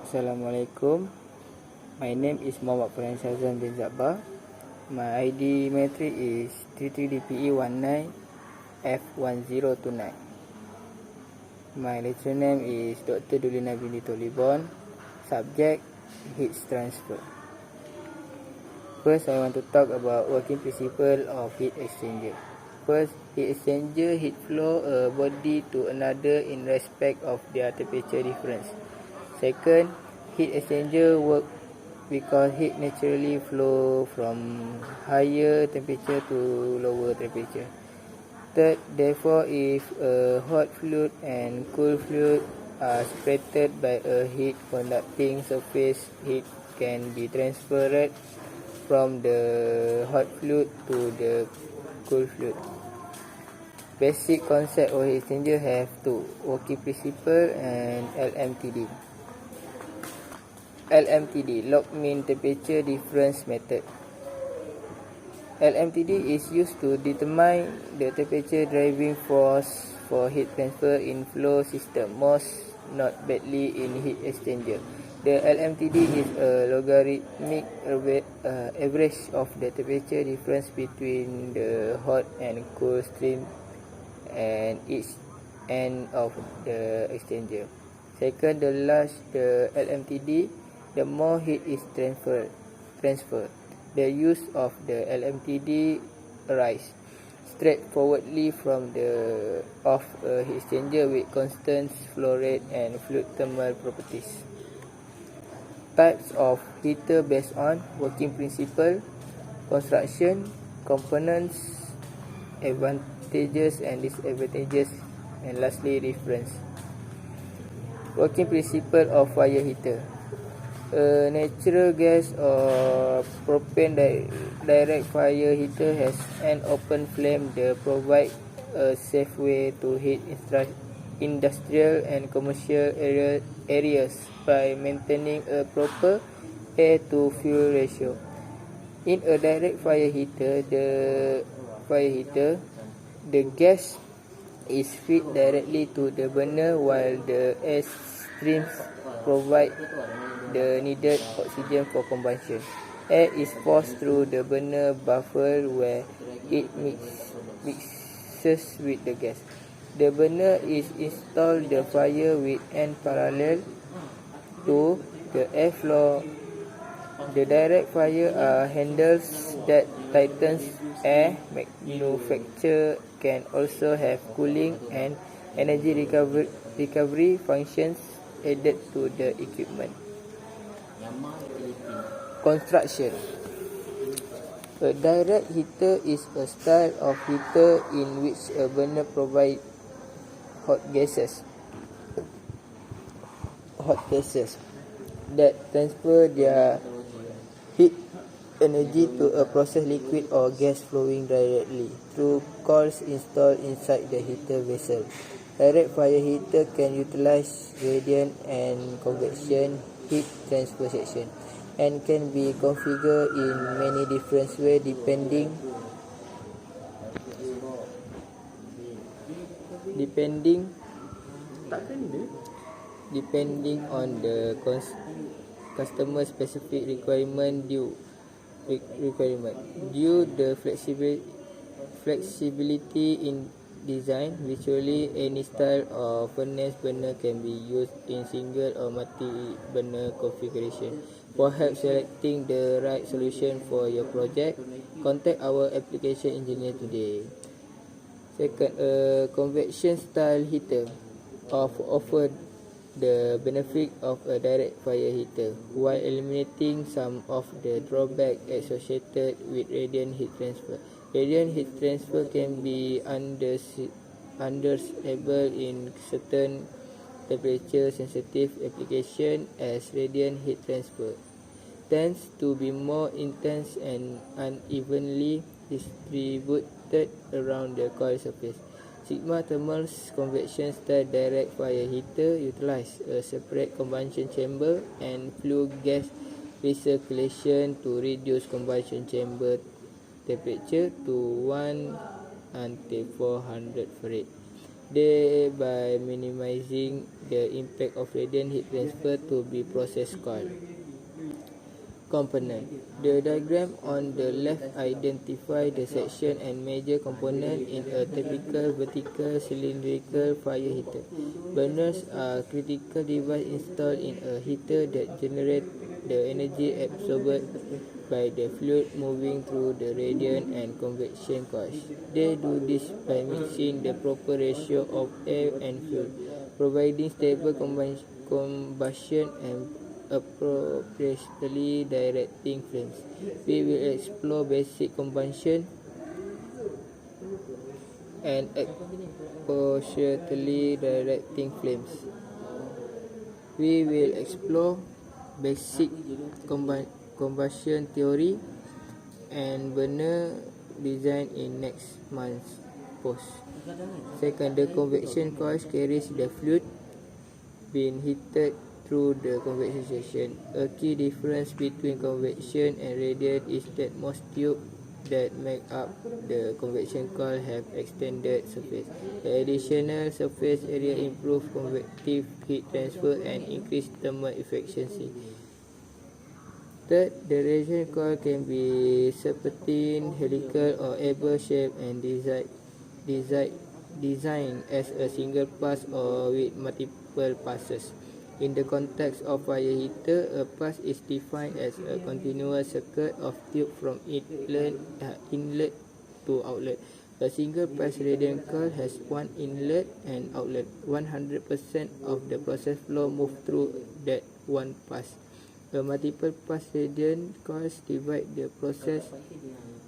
Assalamualaikum. My name is Muhammad Farhan Shazan bin Zabbar. My ID matric is 33DPE19F1029. My lecturer name is Dr. Dulina binti Tolibon. Subject heat transfer. First, I want to talk about working principle of heat exchanger. First, heat exchanger heat flow a body to another in respect of their temperature difference. Second, heat exchanger work because heat naturally flow from higher temperature to lower temperature. Third, therefore, if a hot fluid and cool fluid are separated by a heat conducting surface, heat can be transferred from the hot fluid to the cool fluid. Basic concept of heat exchanger have two: working principle and LMTD. LMTD, log mean temperature difference method. LMTD is used to determine the temperature driving force for heat transfer in flow system, most not badly in heat exchanger. The LMTD is a logarithmic average of the temperature difference between the hot and cool stream and each end of the exchanger. Second, the larger the LMTD, the more heat is transferred. The use of the LMTD arises straightforwardly from the of a heat exchanger with constant flow rate and fluid thermal properties. Types of heater based on working principle, construction, components, advantages and disadvantages, and lastly reference. Working principle of fire heater. A natural gas or propane direct fire heater has an open flame that provides a safe way to heat industrial and commercial areas by maintaining a proper air to fuel ratio. In a direct fire heater, the gas is fed directly to the burner while the air streams provide the needed oxygen for combustion. Air is forced through the burner baffle where it mixes with the gas. The burner is installed the fire with end parallel to the airflow. The direct fire are handles that tightens air. Manufacturer can also have cooling and energy recovery functions added to the equipment. Construction. A direct heater is a style of heater in which a burner provides hot gases that transfer their heat energy to a process liquid or gas flowing directly through coils installed inside the heater vessel. Direct fire heater can utilize radiant and convection heat transfer section and can be configured in many different ways depending on the customer specific requirement due the flexibility in design. Virtually any style of furnace burner can be used in single or multi-burner configuration. For help selecting the right solution for your project, contact our application engineer today. Second, a convection style heater offer the benefit of a direct fire heater while eliminating some of the drawbacks associated with radiant heat transfer. Radiant heat transfer can be understandable in certain temperature sensitive applications as radiant heat transfer tends to be more intense and unevenly distributed around the coil surface. Sigma Thermal's convection style direct fire heater utilize a separate combustion chamber and flue gas recirculation to reduce combustion chamber temperature to 1 until 400 Fahrenheit. thereby minimizing the impact of radiant heat transfer to the process coil. Component. The diagram on the left identifies the section and major component in a typical vertical cylindrical fire heater. Burners are critical devices installed in a heater that generate the energy absorbed by the fluid moving through the radiant and convection coils. They do this by mixing the proper ratio of air and fuel, providing stable combustion and appropriately directing flames. We will explore basic combustion and appropriately directing flames. We will explore basic combustion theory and burner design in next month's post. Second, the convection coils carries the fluid being heated through the convection section. A key difference between convection and radiant is that most tubes that make up the convection coil have extended surface. The additional surface area improves convective heat transfer and increase thermal efficiency. Third, the radiant coil can be serpentine, helical, or apple shaped and designed as a single pass or with multiple passes. In the context of fire heater, a pass is defined as a continuous circuit of tube from inlet to outlet. A single pass radiant coil has one inlet and outlet. 100% of the process flow moves through that one pass. A multiple pass radiant coils divide the process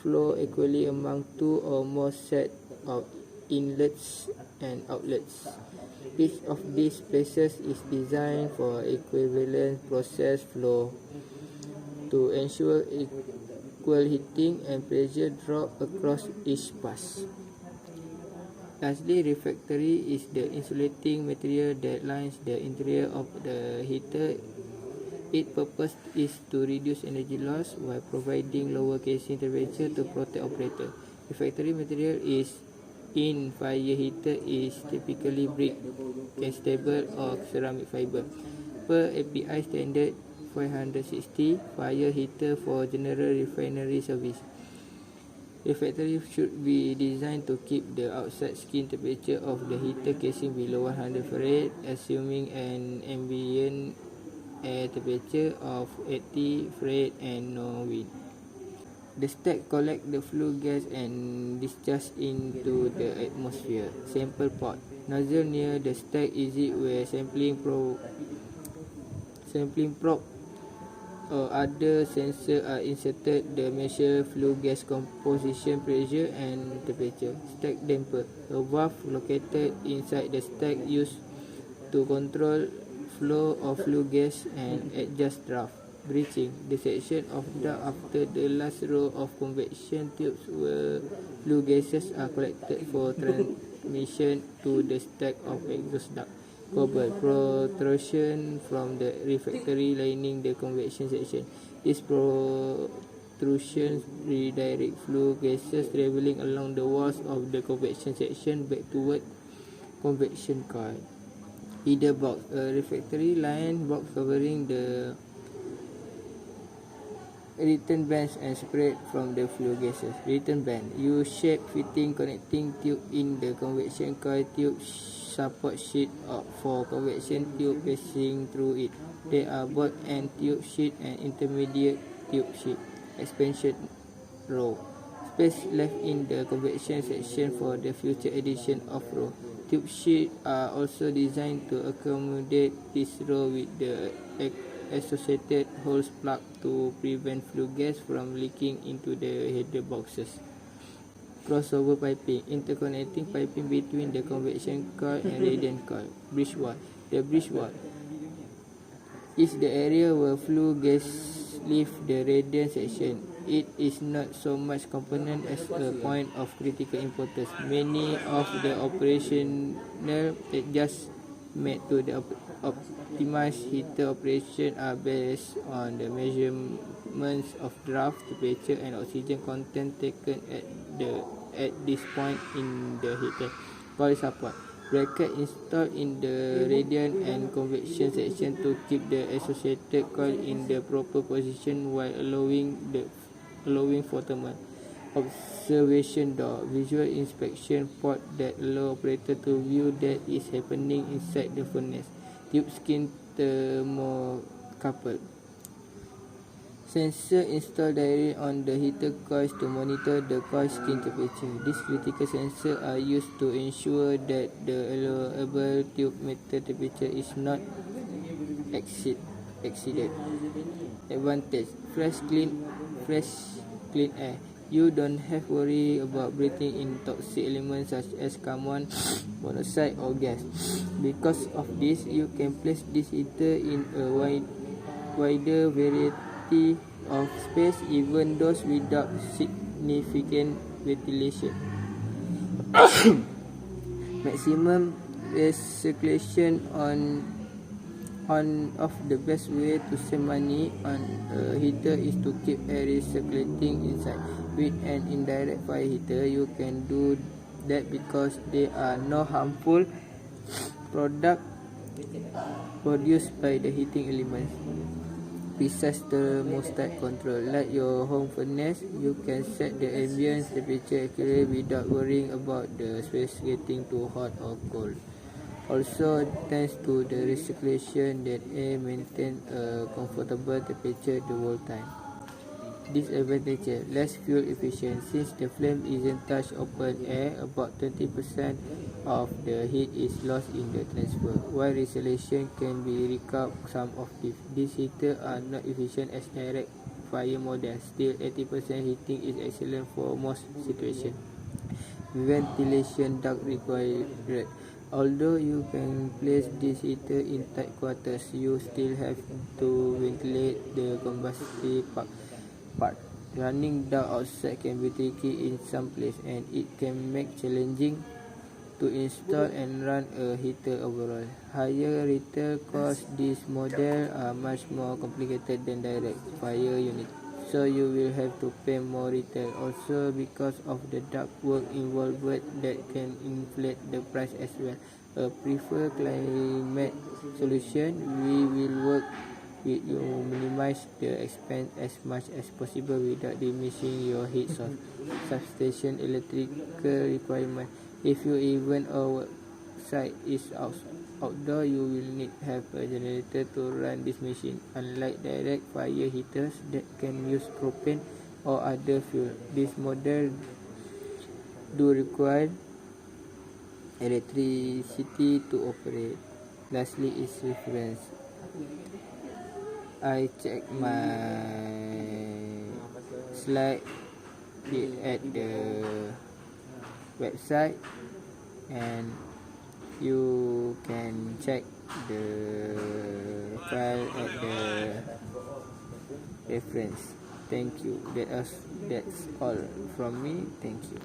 flow equally among two or more sets of inlets and outlets. Each of these places is designed for equivalent process flow to ensure equal heating and pressure drop across each pass. Lastly, refractory is the insulating material that lines the interior of the heater. Its purpose is to reduce energy loss while providing lower casing temperature to protect operator. Refractory material in fire heater is typically brick, castable, or ceramic fiber. Per API standard 560 fire heater for general refinery service. Refractory should be designed to keep the outside skin temperature of the heater casing below 100 Fahrenheit, assuming an ambient air temperature of 80 Fahrenheit and no wind. The stack collects the flue gas and discharges into the atmosphere. Sample pot. Nozzle near the stack is it where sampling probe or other sensor are inserted to measure flue gas composition, pressure and temperature. Stack damper. A valve located inside the stack used to control flow of flue gas and adjust draft. Breaching. The section of duct after the last row of convection tubes where flue gases are collected for transmission to the stack of exhaust duct. Cobble. Protrusion from the refractory lining the convection section. These protrusions redirect flue gases travelling along the walls of the convection section back toward convection coil. Feeder box. A refractory line box covering the return bands and separate from the flue gases. Return band. U-shaped fitting connecting tube in the convection coil tube support sheet for convection tube passing through it. There are both end tube sheet and intermediate tube sheet. Expansion row. Space left in the convection section for the future addition of row. Tube sheets are also designed to accommodate this row with the associated holes plugged to prevent flue gas from leaking into the header boxes. Crossover piping. Interconnecting piping between the convection coil and radiant coil. Bridge wall. The bridge wall is the area where flue gas leave the radiant section. It is not so much component as a point of critical importance. Many of the operational adjustments made to the optimized heater operation are based on the measurements of draft, temperature and oxygen content taken at this point in the heater. Coil support. Bracket installed in the radiant and convection section to keep the associated coil in the proper position while allowing for thermal. Observation door, visual inspection port that allow operator to view that is happening inside the furnace. Tube skin thermocouple. Sensor installed directly on the heater coils to monitor the coil skin temperature. These critical sensors are used to ensure that the allowable tube metal temperature is not exceeded. Advantage: fresh clean air. You don't have worry about breathing in toxic elements such as carbon monoxide or gas. Because of this, you can place this heater in a wider variety of space, even those without significant ventilation. Maximum recirculation on of the best way to save money on a heater is to keep air recirculating inside. With an indirect fire heater, you can do that because there are no harmful product produced by the heating elements. Precise thermostat control. Like your home furnace, you can set the ambient temperature accurately without worrying about the space getting too hot or cold. Also, thanks to the recirculation, that air maintains a comfortable temperature the whole time. Disadvantage: less fuel efficient. Since the flame isn't touch open air, about 20% of the heat is lost in the transfer. While recirculation can be recovered some of these heaters are not efficient as direct fire models. Still, 80% heating is excellent for most situations. Ventilation duct required. Although you can place this heater in tight quarters, you still have to ventilate the combustion part. Running duct outside can be tricky in some places, and it can make challenging to install and run a heater overall. Higher retail costs. These models are much more complicated than direct fire units, so you will have to pay more retail. Also, because of the duct work involved, that can inflate the price as well. A preferred climate solution, we will work with you minimize the expense as much as possible without diminishing your heat source. Substation electrical requirement. If you even outside is outdoor, you will need have a generator to run this machine. Unlike direct fire heaters that can use propane or other fuel, this model do require electricity to operate. Lastly is reference. I check my slide at the website, and you can check the file at the reference. Thank you. That's all from me. Thank you.